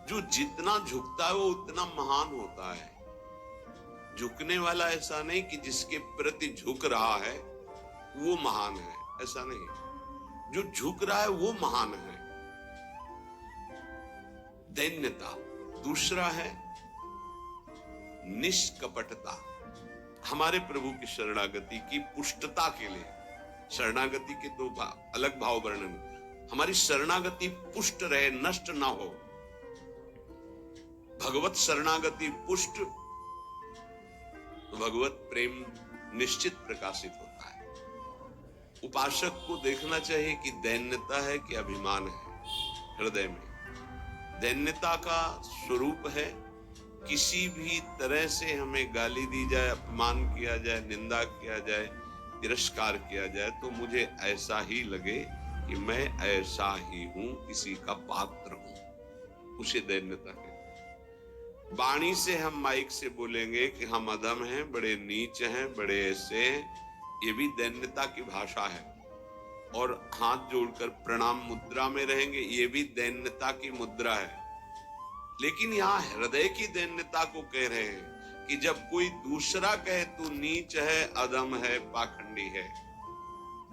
जो जितना झुकता है वो उतना महान होता है। झुकने वाला ऐसा नहीं कि जिसके प्रति झुक रहा है वो महान है, ऐसा नहीं। जो झुक रहा है वो महान है। दैन्यता। दूसरा है निष्कपटता। हमारे प्रभु की शरणागति की पुष्टता के लिए, शरणागति के दो अलग भाव वर्णन, हमारी शरणागति पुष्ट रहे, नष्ट ना हो। भगवत शरणागति पुष्ट तो भगवत प्रेम निश्चित प्रकाशित होता है। उपासक को देखना चाहिए कि दैन्यता है कि अभिमान है हृदय में। दैन्यता का स्वरूप है किसी भी तरह से हमें गाली दी जाए, अपमान किया जाए, निंदा किया जाए, तिरस्कार किया जाए तो मुझे ऐसा ही लगे कि मैं ऐसा ही हूं, किसी का पात्र हूं। उसे दैन्यता कहते हैं। वाणी से हम माइक से बोलेंगे कि हम अधम हैं, बड़े नीच हैं, बड़े ऐसे हैं, ये भी दैन्यता की भाषा है। और हाथ जोड़कर प्रणाम मुद्रा में रहेंगे, ये भी दैन्यता की मुद्रा है। लेकिन यहाँ हृदय की दैन्यता को कह रहे हैं कि जब कोई दूसरा कहे तू नीच है, अधम है, पाखंडी है,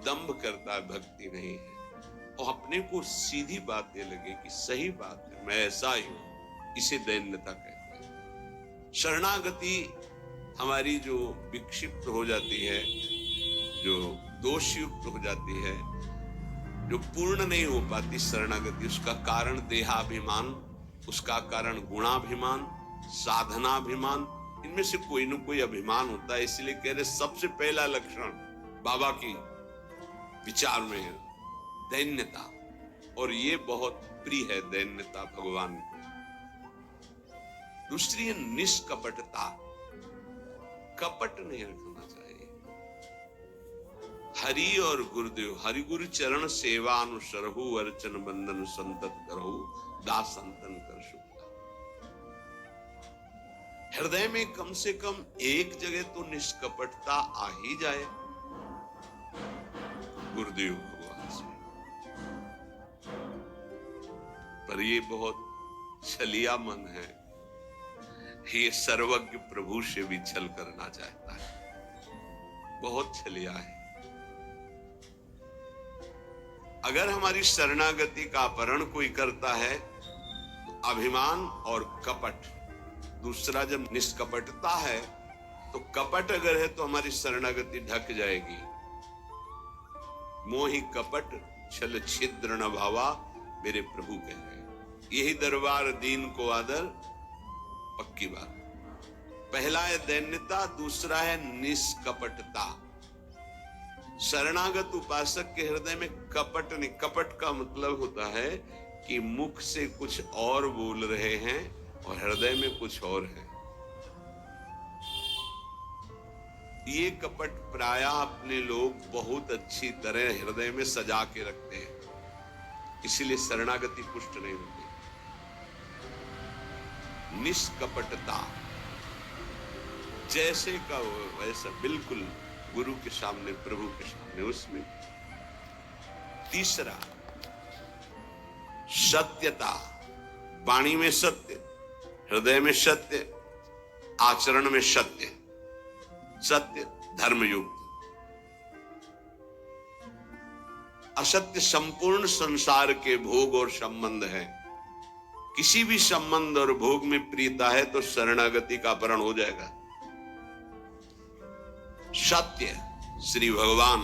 दंभ करता है, भक्ति नहीं है, और अपने को सीधी बात दे लगे कि सही बात है, मैं ऐसा ही हूं, इसे दैन्यता कहते हैं। शरणागति हमारी जो विक्षिप्त हो जाती है, जो दोषयुक्त हो जाती है, जो पूर्ण नहीं हो पाती शरणागति, उसका कारण देहाभिमान, उसका कारण गुणाभिमान, साधनाभिमान, इनमें से कोई न कोई अभिमान होता है। इसलिए कह रहे सबसे पहला लक्षण बाबा की विचार में है दैन्यता, और ये बहुत प्रिय है दैन्यता भगवान को। दूसरी है निष्कपटता। कपट नहीं रखना चाहिए। हरि और गुरुदेव, हरि गुरु चरण सेवा अनुसरहु, अर्चन बंदन संतत करहु, दास संतन कर शुक्ला। हृदय में कम से कम एक जगह तो निष्कपटता आ ही जाए गुरुदेव भगवान से। पर ये बहुत छलिया मन है, ये सर्वज्ञ प्रभु से भी छल करना चाहता है, बहुत छलिया है। अगर हमारी शरणागति का अपहरण कोई करता है तो अभिमान और कपट। दूसरा जब निष्कपटता है तो कपट अगर है तो हमारी शरणागति ढक जाएगी। मोहि कपट छल छिद्र न भावा, मेरे प्रभु कह रहे। यही दरबार दीन को आदर, पक्की बात। पहला है दैन्यता, दूसरा है निष्कपटता। शरणागत उपासक के हृदय में कपट नहीं। कपट का मतलब होता है कि मुख से कुछ और बोल रहे हैं और हृदय में कुछ और है। ये कपट प्रायः अपने लोग बहुत अच्छी तरह हृदय में सजा के रखते हैं, इसीलिए शरणागति पुष्ट नहीं होती। निष्कपटता, जैसे का वैसा, बिल्कुल गुरु के सामने, प्रभु के सामने, उसमें। तीसरा सत्यता। वाणी में सत्य, हृदय में सत्य, आचरण में सत्य, सत्य धर्मयुक्त। असत्य संपूर्ण संसार के भोग और संबंध है। किसी भी संबंध और भोग में प्रियता है तो शरणागति का अपहरण हो जाएगा। सत्य श्री भगवान,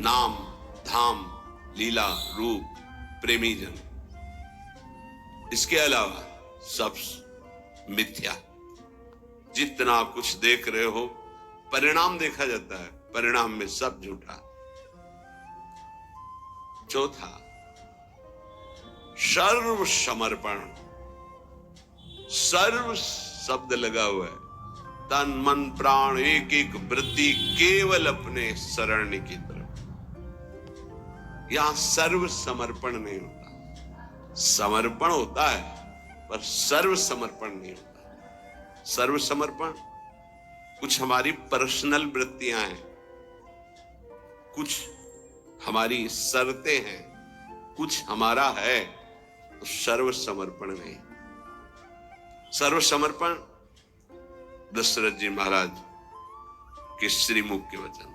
नाम, धाम, लीला, रूप, प्रेमी जन। इसके अलावा सब मिथ्या। जितना कुछ देख रहे हो परिणाम देखा जाता है, परिणाम में सब झूठा। चौथा सर्व समर्पण। सर्व शब्द लगा हुआ है, तन मन प्राण एक एक वृत्ति केवल अपने शरण की तरफ। यहां सर्व समर्पण नहीं होता। समर्पण होता है पर सर्व समर्पण नहीं होता। सर्व समर्पण कुछ हमारी पर्सनल वृत्तियां हैं, कुछ हमारी शर्तें हैं, कुछ हमारा है, तो सर्व समर्पण नहीं। सर्व समर्पण दशरथ जी महाराज के श्रीमुख के वचन,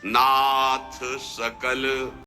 नाथ सकल